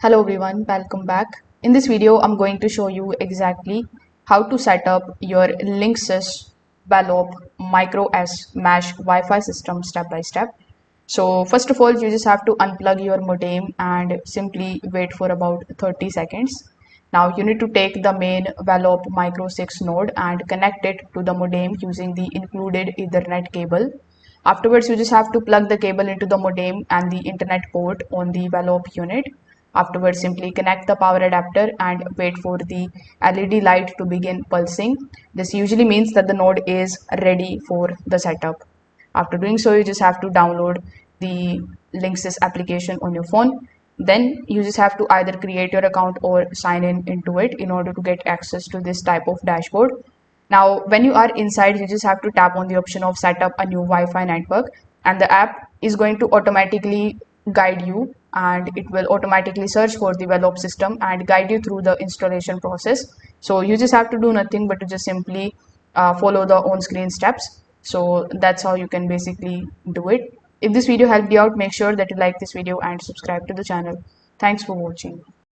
Hello everyone, welcome back. In this video, I'm going to show you exactly how to set up your Linksys Velop Micro S Mesh Wi-Fi system step by step. So first of all, you just have to unplug your modem and simply wait for about 30 seconds. Now you need to take the main Velop Micro 6 node and connect it to the modem using the included Ethernet cable. Afterwards, you just have to plug the cable into the modem and the internet port on the Velop unit. Afterwards, simply connect the power adapter and wait for the LED light to begin pulsing. This usually means that the node is ready for the setup. After doing so, you just have to download the Linksys application on your phone. Then you just have to either create your account or sign in into it in order to get access to this type of dashboard. Now, when you are inside, you just have to tap on the option of set up a new Wi-Fi network, and the app is going to automatically guide you, and it will automatically search for the Velop system and guide you through the installation process. So you just have to do nothing but to just simply follow the on-screen steps. So that's how you can basically do it. If this video helped you out, make sure that you like this video and subscribe to the channel. Thanks for watching.